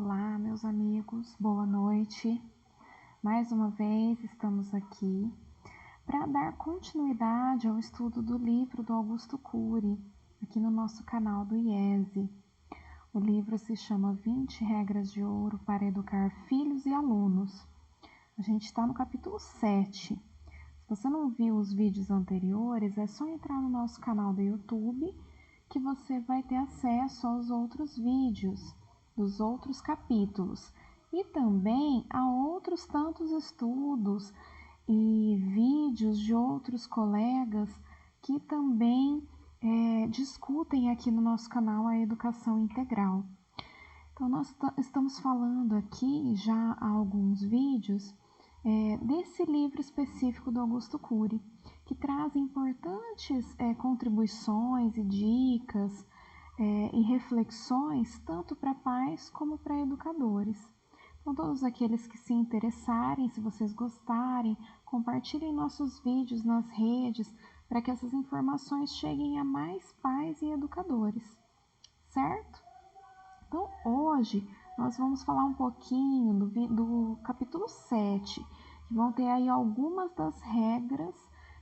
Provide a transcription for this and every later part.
Olá, meus amigos, boa noite. Mais uma vez estamos aqui para dar continuidade ao estudo do livro do Augusto Cury, aqui no nosso canal do IESE. O livro se chama 20 Regras de Ouro para Educar Filhos e Alunos. A gente está no capítulo 7. Se você não viu os vídeos anteriores, é só entrar no nosso canal do YouTube que você vai ter acesso aos outros vídeos dos outros capítulos e também a outros tantos estudos e vídeos de outros colegas que também discutem aqui no nosso canal a educação integral. Então, nós estamos falando aqui já há alguns vídeos desse livro específico do Augusto Cury, que traz importantes contribuições e dicas e reflexões tanto para pais como para educadores. Então, todos aqueles que se interessarem, se vocês gostarem, compartilhem nossos vídeos nas redes para que essas informações cheguem a mais pais e educadores, certo? Então, hoje nós vamos falar um pouquinho do capítulo 7, que vão ter aí algumas das regras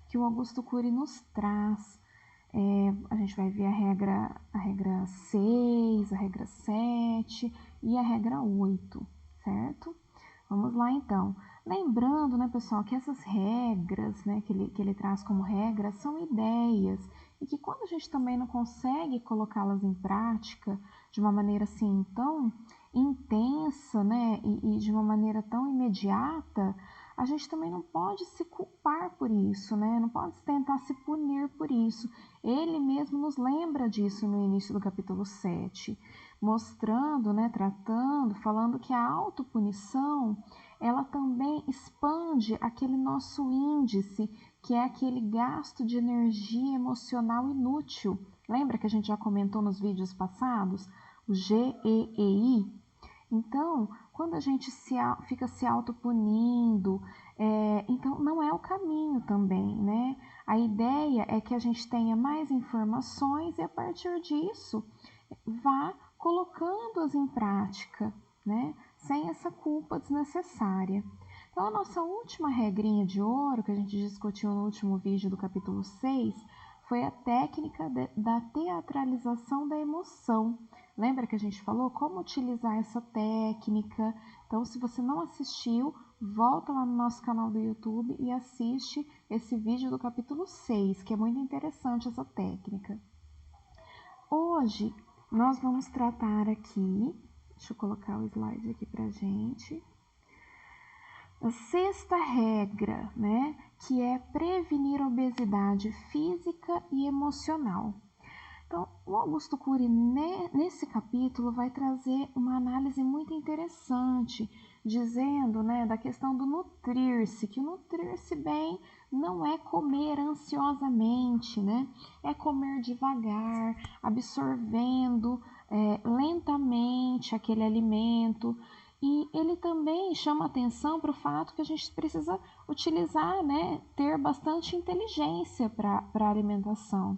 que o Augusto Cury nos traz. A gente vai ver a regra 6, a regra 7 e a regra 8, certo? Vamos lá então. Lembrando, né, pessoal, que essas regras, né, que ele traz como regras são ideias e que quando a gente também não consegue colocá-las em prática de uma maneira assim tão intensa, né, e de uma maneira tão imediata, a gente também não pode se culpar por isso, né? Não pode tentar se punir por isso. Ele mesmo nos lembra disso no início do capítulo 7, mostrando, né, tratando, falando que a autopunição, ela também expande aquele nosso índice, que é aquele gasto de energia emocional inútil. Lembra que a gente já comentou nos vídeos passados? O GEEI. Então, quando a gente fica se autopunindo, então não é o caminho também, né? A ideia é que a gente tenha mais informações e a partir disso vá colocando-as em prática, né? Sem essa culpa desnecessária. Então, a nossa última regrinha de ouro, que a gente discutiu no último vídeo do capítulo 6, foi a técnica da teatralização da emoção. Lembra que a gente falou como utilizar essa técnica? Então, se você não assistiu, volta lá no nosso canal do YouTube e assiste esse vídeo do capítulo 6, que é muito interessante essa técnica. Hoje, nós vamos tratar aqui, deixa eu colocar o slide aqui pra gente, a sexta regra, né, que é prevenir a obesidade física e emocional. Então, o Augusto Cury, nesse capítulo, vai trazer uma análise muito interessante, dizendo, né, da questão do nutrir-se, que nutrir-se bem não é comer ansiosamente, né, é comer devagar, absorvendo lentamente aquele alimento. E ele também chama atenção para o fato que a gente precisa utilizar, né, ter bastante inteligência para a alimentação.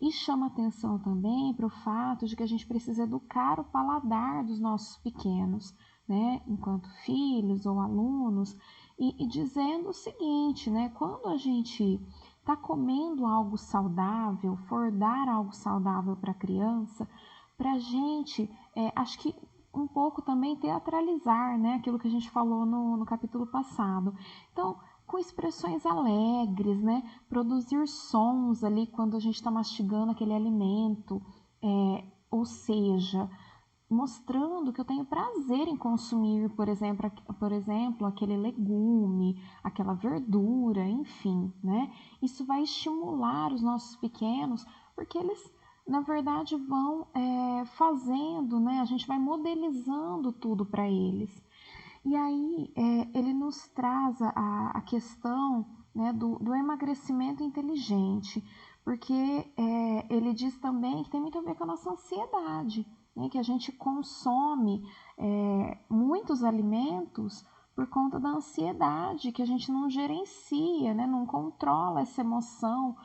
E chama atenção também para o fato de que a gente precisa educar o paladar dos nossos pequenos, né, enquanto filhos ou alunos, e dizendo o seguinte, né, quando a gente está comendo algo saudável, for dar algo saudável para a criança, para a gente, acho que um pouco também teatralizar, né, aquilo que a gente falou no capítulo passado. Então, com expressões alegres, né? Produzir sons ali quando a gente está mastigando aquele alimento, ou seja, mostrando que eu tenho prazer em consumir, por exemplo, aquele legume, aquela verdura, enfim, né? Isso vai estimular os nossos pequenos, porque eles, na verdade, vão fazendo, né? A gente vai modelizando tudo para eles. E aí ele nos traz a questão, né, do emagrecimento inteligente, porque ele diz também que tem muito a ver com a nossa ansiedade, né, que a gente consome muitos alimentos por conta da ansiedade, que a gente não gerencia, né, não controla essa emoção,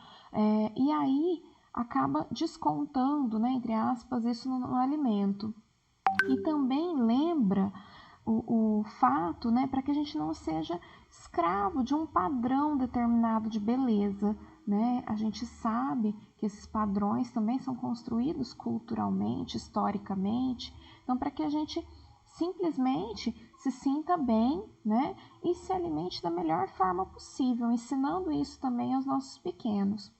e aí acaba descontando, né, entre aspas, isso no alimento. E também lembra o fato, né, para que a gente não seja escravo de um padrão determinado de beleza, né? A gente sabe que esses padrões também são construídos culturalmente, historicamente, então para que a gente simplesmente se sinta bem, né, e se alimente da melhor forma possível, ensinando isso também aos nossos pequenos.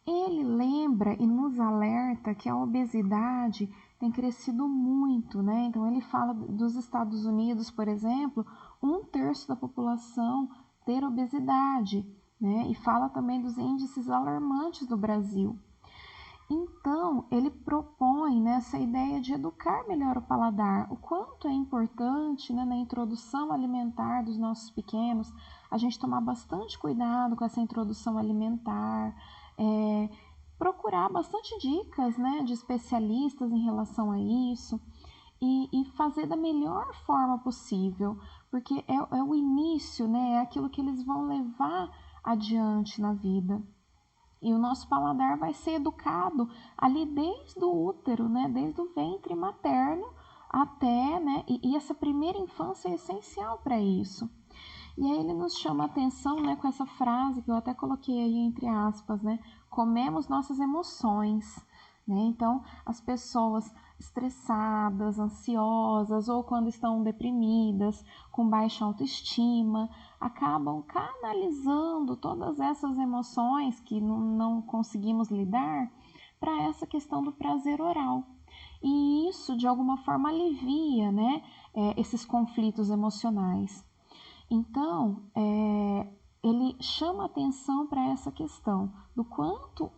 Ele lembra e nos alerta que a obesidade tem crescido muito, né? Então ele fala dos Estados Unidos, por exemplo, 1/3 da população ter obesidade, né? E fala também dos índices alarmantes do Brasil. Então, ele propõe, né, essa ideia de educar melhor o paladar, o quanto é importante, né, na introdução alimentar dos nossos pequenos, a gente tomar bastante cuidado com essa introdução alimentar, procurar bastante dicas, né, de especialistas em relação a isso e fazer da melhor forma possível, porque é o início, né, é aquilo que eles vão levar adiante na vida. E o nosso paladar vai ser educado ali desde o útero, né? Desde o ventre materno até, né? E essa primeira infância é essencial para isso. E aí ele nos chama a atenção, né, com essa frase que eu até coloquei aí entre aspas, né? Comemos nossas emoções, né? Então, as pessoas estressadas, ansiosas ou quando estão deprimidas, com baixa autoestima, acabam canalizando todas essas emoções que não conseguimos lidar para essa questão do prazer oral. E isso, de alguma forma, alivia, né, esses conflitos emocionais. Então, ele chama atenção para essa questão do quanto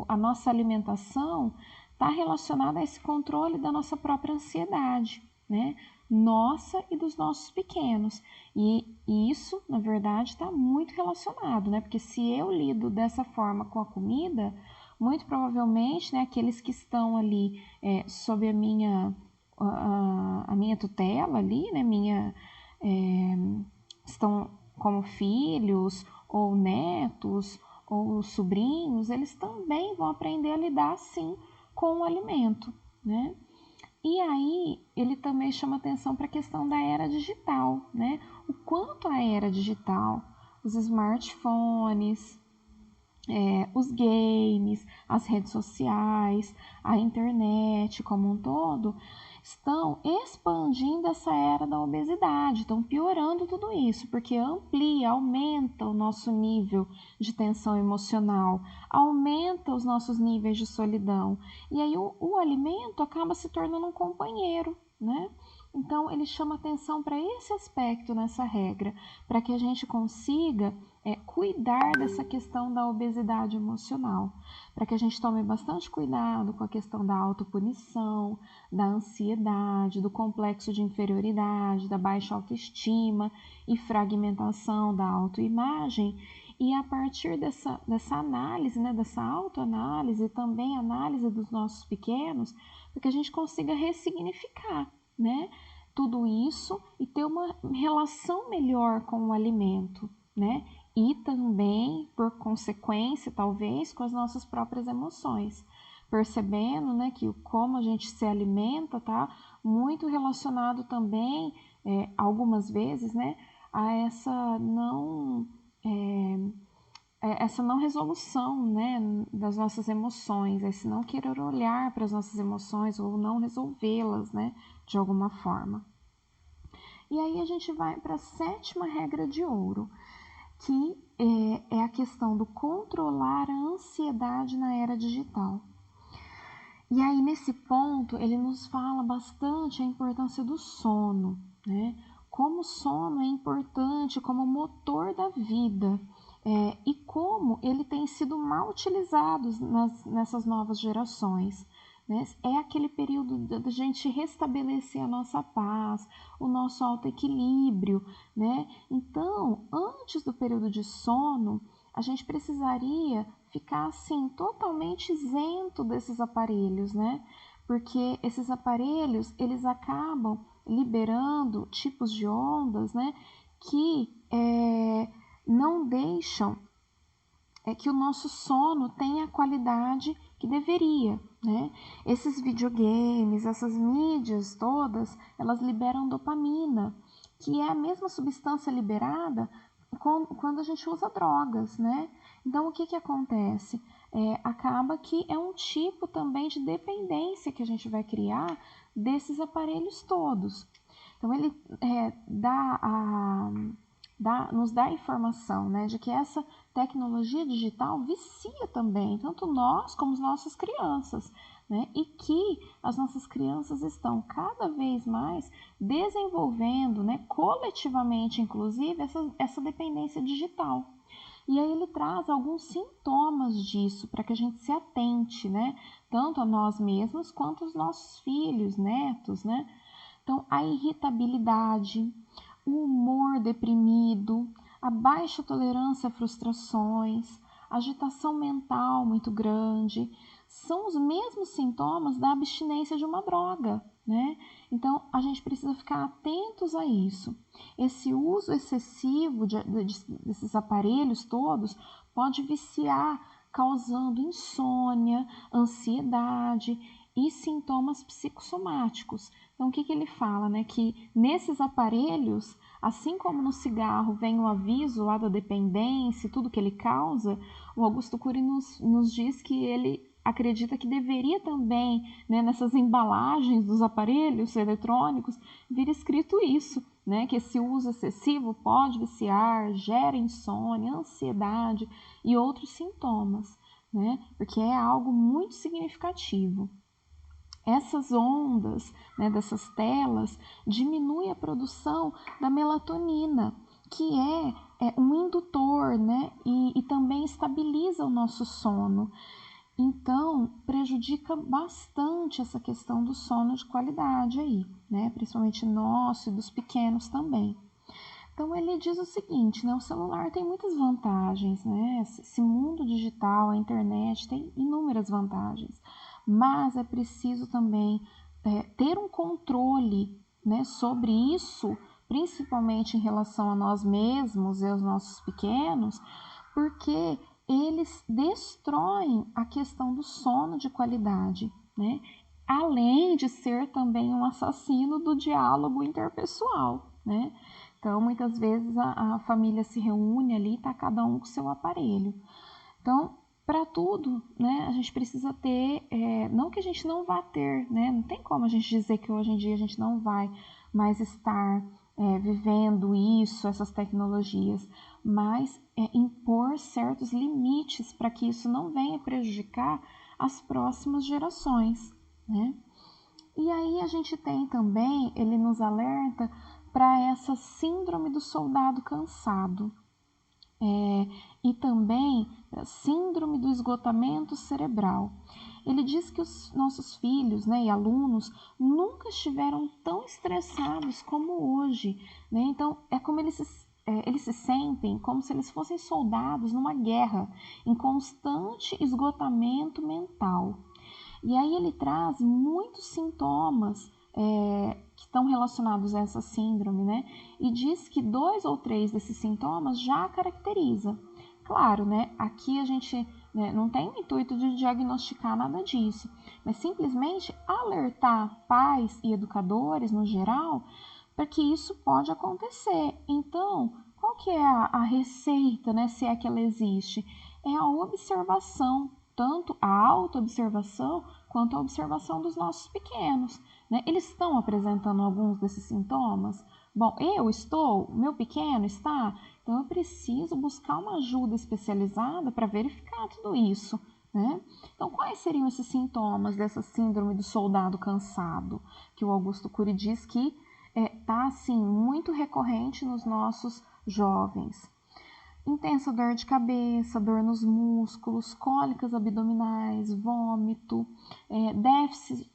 a nossa alimentação está relacionada a esse controle da nossa própria ansiedade, né? Nossa e dos nossos pequenos. E isso, na verdade, está muito relacionado, né? Porque se eu lido dessa forma com a comida, muito provavelmente, né, aqueles que estão ali sob a minha tutela ali, né, estão como filhos ou netos ou sobrinhos, eles também vão aprender a lidar sim com o alimento, né? E aí ele também chama atenção para a questão da era digital, né? O quanto a era digital, os smartphones, os games, as redes sociais, a internet como um todo, estão expandindo essa era da obesidade, estão piorando tudo isso, porque amplia, aumenta o nosso nível de tensão emocional, aumenta os nossos níveis de solidão, e aí o alimento acaba se tornando um companheiro, né? Então, ele chama atenção para esse aspecto nessa regra, para que a gente consiga cuidar dessa questão da obesidade emocional, para que a gente tome bastante cuidado com a questão da autopunição, da ansiedade, do complexo de inferioridade, da baixa autoestima e fragmentação da autoimagem. E a partir dessa análise, né, dessa autoanálise e também análise dos nossos pequenos, para que a gente consiga ressignificar, né, tudo isso e ter uma relação melhor com o alimento, né? E também, por consequência, talvez, com as nossas próprias emoções, percebendo, né, que como a gente se alimenta tá muito relacionado também, algumas vezes, né, a essa não resolução, né, das nossas emoções, esse não querer olhar para as nossas emoções ou não resolvê-las, né, de alguma forma. E aí a gente vai para a 7ª regra de ouro, que é a questão do controlar a ansiedade na era digital. E aí, nesse ponto, ele nos fala bastante a importância do sono, né? Como o sono é importante como motor da vida e como ele tem sido mal utilizado nessas novas gerações. Né? É aquele período da gente restabelecer a nossa paz, o nosso autoequilíbrio, né? Então, antes do período de sono, a gente precisaria ficar assim totalmente isento desses aparelhos, né? Porque esses aparelhos, eles acabam liberando tipos de ondas, né? Que não deixam que o nosso sono tenha a qualidade que deveria, né? Esses videogames, essas mídias todas, elas liberam dopamina, que é a mesma substância liberada quando a gente usa drogas, né? Então, o que acontece? Acaba que é um tipo também de dependência que a gente vai criar desses aparelhos todos. Então, ele nos dá a informação, né, de que essa tecnologia digital vicia também, tanto nós como as nossas crianças, né, e que as nossas crianças estão cada vez mais desenvolvendo, né, coletivamente, inclusive, essa dependência digital. E aí ele traz alguns sintomas disso para que a gente se atente, né, tanto a nós mesmos quanto aos nossos filhos, netos, né. Então, a irritabilidade, o humor deprimido, a baixa tolerância a frustrações, agitação mental muito grande, são os mesmos sintomas da abstinência de uma droga, né? Então, a gente precisa ficar atentos a isso. Esse uso excessivo desses aparelhos todos pode viciar, causando insônia, ansiedade e sintomas psicossomáticos. Então, o que ele fala, né? Que nesses aparelhos, assim como no cigarro vem o aviso lá da dependência, tudo que ele causa, o Augusto Cury nos diz que ele acredita que deveria também, né, nessas embalagens dos aparelhos eletrônicos, vir escrito isso, né? Que esse uso excessivo pode viciar, gera insônia, ansiedade e outros sintomas, né? Porque é algo muito significativo. Essas ondas, né, dessas telas diminuem a produção da melatonina, que é um indutor, né, e também estabiliza o nosso sono. Então, prejudica bastante essa questão do sono de qualidade aí, né, principalmente nosso e dos pequenos também. Então, ele diz o seguinte, né, o celular tem muitas vantagens, né, esse mundo digital, a internet tem inúmeras vantagens, mas é preciso também ter um controle, né, sobre isso, principalmente em relação a nós mesmos e aos nossos pequenos, porque eles destroem a questão do sono de qualidade, né? Além de ser também um assassino do diálogo interpessoal, né? Então, muitas vezes a família se reúne ali e está cada um com o seu aparelho. Então, para tudo, né, a gente precisa ter, não que a gente não vá ter, né, não tem como a gente dizer que hoje em dia a gente não vai mais estar vivendo isso, essas tecnologias, mas impor certos limites para que isso não venha prejudicar as próximas gerações, né? E aí a gente tem também, ele nos alerta para essa síndrome do soldado cansado. E também a síndrome do esgotamento cerebral. Ele diz que os nossos filhos, né, e alunos nunca estiveram tão estressados como hoje, né? Então, é como eles se sentem como se eles fossem soldados numa guerra, em constante esgotamento mental. E aí ele traz muitos sintomas que estão relacionados a essa síndrome, né? E diz que 2 ou 3 desses sintomas já caracteriza. Claro, né? Aqui a gente não tem o intuito de diagnosticar nada disso, mas simplesmente alertar pais e educadores no geral para que isso pode acontecer. Então, qual que é a receita, né? Se é que ela existe? É a observação, tanto a autoobservação quanto a observação dos nossos pequenos, né? Eles estão apresentando alguns desses sintomas? Bom, eu estou, meu pequeno está, então eu preciso buscar uma ajuda especializada para verificar tudo isso, né? Então, quais seriam esses sintomas dessa síndrome do soldado cansado, que o Augusto Cury diz que está, assim, muito recorrente nos nossos jovens? Intensa dor de cabeça, dor nos músculos, cólicas abdominais, vômito,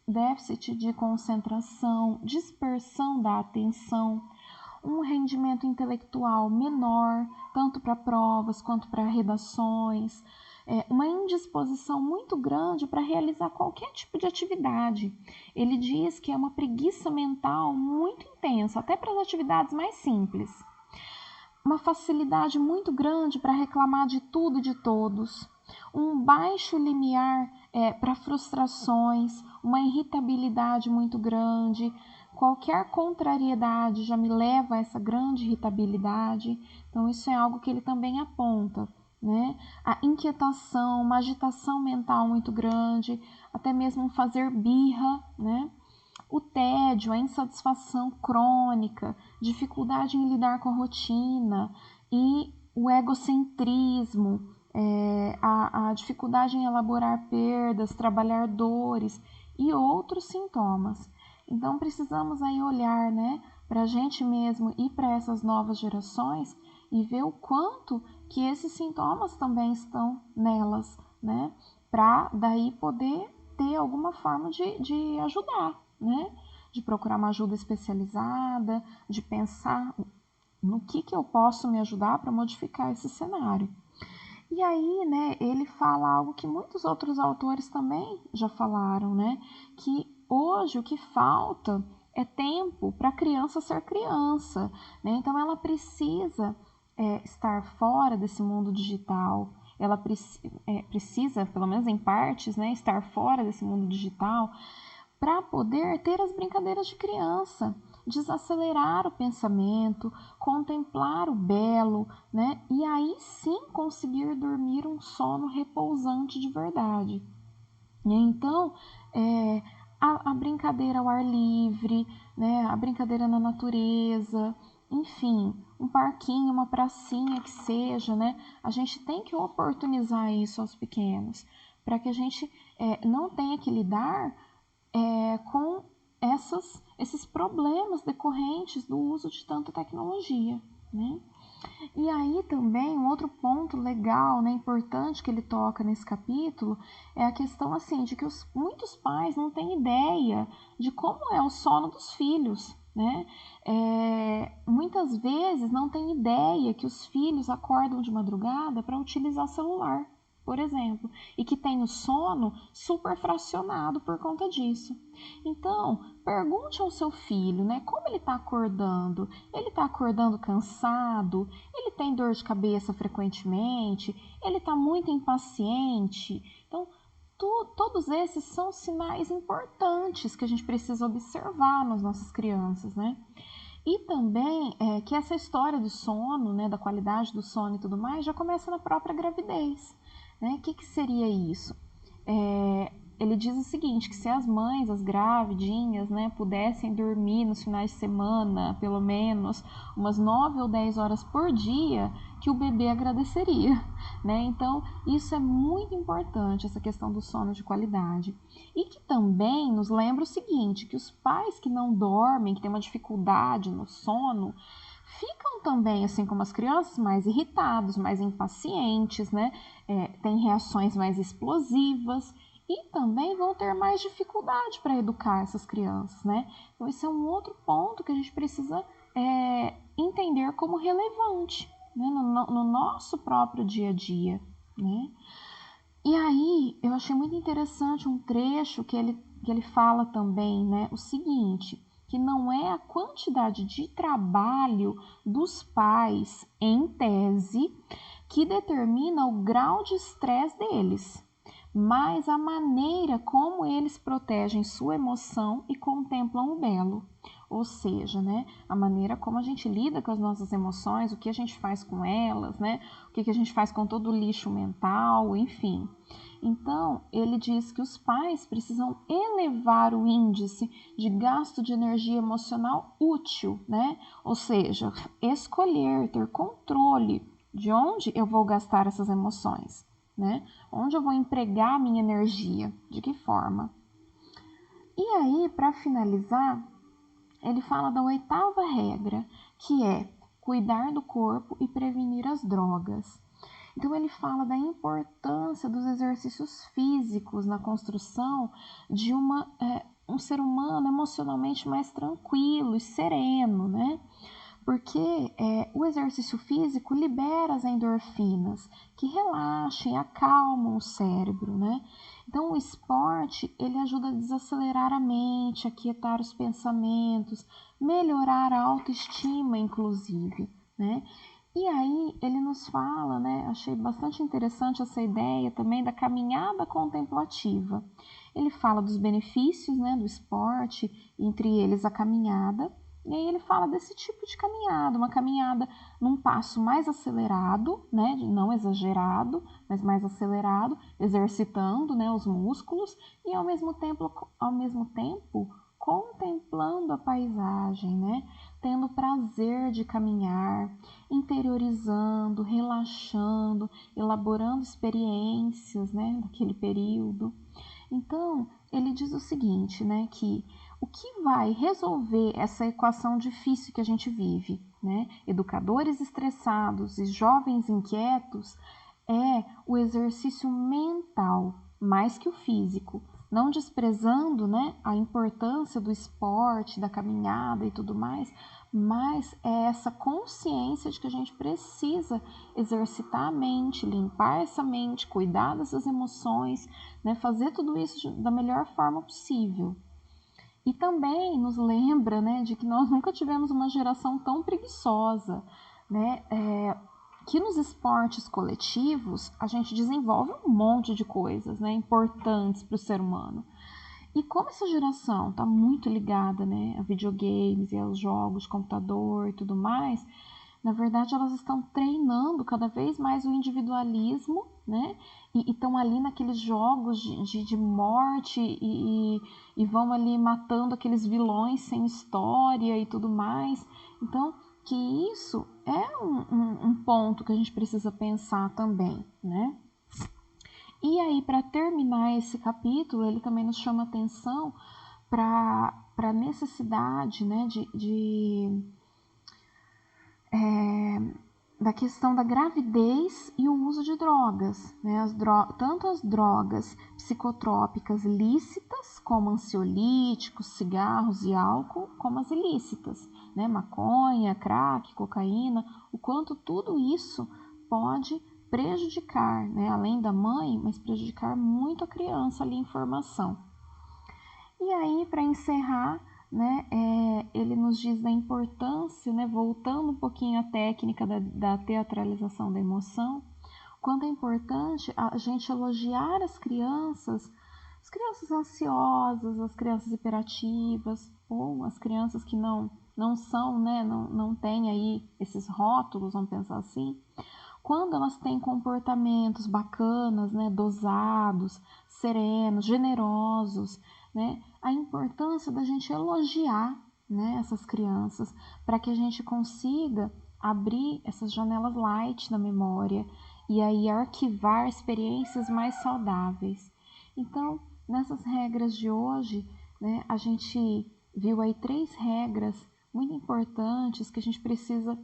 déficit de concentração, dispersão da atenção, um rendimento intelectual menor, tanto para provas quanto para redações, uma indisposição muito grande para realizar qualquer tipo de atividade. Ele diz que é uma preguiça mental muito intensa, até para as atividades mais simples. Uma facilidade muito grande para reclamar de tudo e de todos, um baixo limiar para frustrações, uma irritabilidade muito grande. Qualquer contrariedade já me leva a essa grande irritabilidade. Então, isso é algo que ele também aponta, né? A inquietação, uma agitação mental muito grande, até mesmo fazer birra, né? O tédio, a insatisfação crônica, dificuldade em lidar com a rotina e o egocentrismo, a dificuldade em elaborar perdas, trabalhar dores e outros sintomas. Então precisamos aí olhar, né, para a gente mesmo e para essas novas gerações e ver o quanto que esses sintomas também estão nelas, né, para daí poder ter alguma forma de ajudar, né, de procurar uma ajuda especializada, de pensar no que eu posso me ajudar para modificar esse cenário. E aí, né, ele fala algo que muitos outros autores também já falaram, né, que hoje o que falta é tempo para a criança ser criança, né? Então ela precisa estar fora desse mundo digital, ela precisa, pelo menos em partes, né, estar fora desse mundo digital para poder ter as brincadeiras de criança, desacelerar o pensamento, contemplar o belo, né? E aí sim conseguir dormir um sono repousante de verdade. Então, a brincadeira ao ar livre, né? A brincadeira na natureza, enfim, um parquinho, uma pracinha que seja, né? A gente tem que oportunizar isso aos pequenos, para que a gente não tenha que lidar com esses problemas decorrentes do uso de tanta tecnologia, né? E aí também um outro ponto legal, né, importante que ele toca nesse capítulo é a questão assim de que muitos pais não têm ideia de como é o sono dos filhos, né? Muitas vezes não têm ideia que os filhos acordam de madrugada para utilizar celular, por exemplo, e que tem o sono super fracionado por conta disso. Então, pergunte ao seu filho, né, como ele está acordando. Ele está acordando cansado? Ele tem dor de cabeça frequentemente? Ele está muito impaciente? Então, todos esses são sinais importantes que a gente precisa observar nas nossas crianças, né? E também que essa história do sono, né, da qualidade do sono e tudo mais, já começa na própria gravidez, né? O que seria isso? Ele diz o seguinte, que se as mães, as gravidinhas, né, pudessem dormir nos finais de semana, pelo menos umas 9 ou 10 horas por dia, que o bebê agradeceria, né? Então, isso é muito importante, essa questão do sono de qualidade. E que também nos lembra o seguinte, que os pais que não dormem, que têm uma dificuldade no sono, ficam também, assim como as crianças, mais irritados, mais impacientes, né? Têm reações mais explosivas e também vão ter mais dificuldade para educar essas crianças, né? Então, esse é um outro ponto que a gente precisa entender como relevante, né? No nosso próprio dia a dia, né? E aí, eu achei muito interessante um trecho que ele fala também, né? O seguinte, que não é a quantidade de trabalho dos pais, em tese, que determina o grau de estresse deles, mas a maneira como eles protegem sua emoção e contemplam o belo. Ou seja, né, a maneira como a gente lida com as nossas emoções, o que a gente faz com elas, né, o que a gente faz com todo o lixo mental, enfim. Então, ele diz que os pais precisam elevar o índice de gasto de energia emocional útil, né? Ou seja, escolher, ter controle de onde eu vou gastar essas emoções, né? Onde eu vou empregar a minha energia, de que forma. E aí, para finalizar, ele fala da 8ª regra, que é cuidar do corpo e prevenir as drogas. Então, ele fala da importância dos exercícios físicos na construção de um ser humano emocionalmente mais tranquilo e sereno, né? Porque o exercício físico libera as endorfinas, que relaxam e acalmam o cérebro, né? Então, o esporte, ele ajuda a desacelerar a mente, aquietar os pensamentos, melhorar a autoestima, inclusive, né? E aí ele nos fala, né, achei bastante interessante essa ideia também da caminhada contemplativa. Ele fala dos benefícios, né, do esporte, entre eles a caminhada, e aí ele fala desse tipo de caminhada, uma caminhada num passo mais acelerado, né, não exagerado, mas mais acelerado, exercitando, né, os músculos e ao mesmo tempo contemplando a paisagem, né, tendo prazer de caminhar, interiorizando, relaxando, elaborando experiências, né, daquele período. Então, ele diz o seguinte, né, que o que vai resolver essa equação difícil que a gente vive, né, educadores estressados e jovens inquietos, é o exercício mental, mais que o físico, não desprezando, né, a importância do esporte, da caminhada e tudo mais, mas é essa consciência de que a gente precisa exercitar a mente, limpar essa mente, cuidar dessas emoções, né, fazer tudo isso da melhor forma possível. E também nos lembra, né, de que nós nunca tivemos uma geração tão preguiçosa, né, que nos esportes coletivos a gente desenvolve um monte de coisas, né, importantes para o ser humano. E como essa geração está muito ligada, né, a videogames e aos jogos de computador e tudo mais, na verdade elas estão treinando cada vez mais o individualismo, né, e estão ali naqueles jogos de morte e vão ali matando aqueles vilões sem história e tudo mais. Então, que isso é um ponto que a gente precisa pensar também, né? E aí, para terminar esse capítulo, ele também nos chama atenção para a necessidade, né, da questão da gravidez e o uso de drogas, né? Tanto as drogas psicotrópicas lícitas, como ansiolíticos, cigarros e álcool, como as ilícitas, né? Maconha, crack, cocaína, o quanto tudo isso pode prejudicar, né? Além da mãe, mas prejudicar muito a criança ali em formação. E aí, para encerrar, né, ele nos diz da importância, né, voltando um pouquinho à técnica da teatralização da emoção, quanto é importante a gente elogiar as crianças ansiosas, as crianças hiperativas, ou as crianças que não são, né, não têm aí esses rótulos, vamos pensar assim, quando elas têm comportamentos bacanas, né, dosados, serenos, generosos, né, a importância da gente elogiar, né, essas crianças para que a gente consiga abrir essas janelas light na memória e aí arquivar experiências mais saudáveis. Então, nessas regras de hoje, né, a gente viu aí 3 regras muito importantes que a gente precisa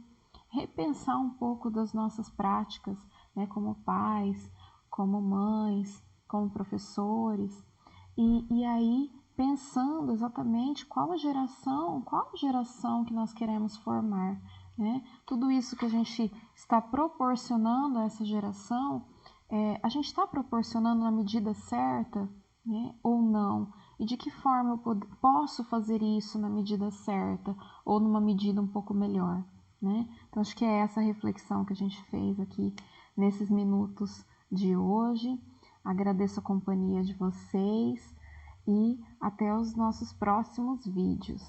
repensar um pouco das nossas práticas, né, como pais, como mães, como professores, e aí pensando exatamente qual geração que nós queremos formar, né? Tudo isso que a gente está proporcionando a essa geração, a gente está proporcionando na medida certa, né, ou não? E de que forma eu posso fazer isso na medida certa ou numa medida um pouco melhor, né? Então, acho que é essa reflexão que a gente fez aqui nesses minutos de hoje. Agradeço a companhia de vocês e até os nossos próximos vídeos.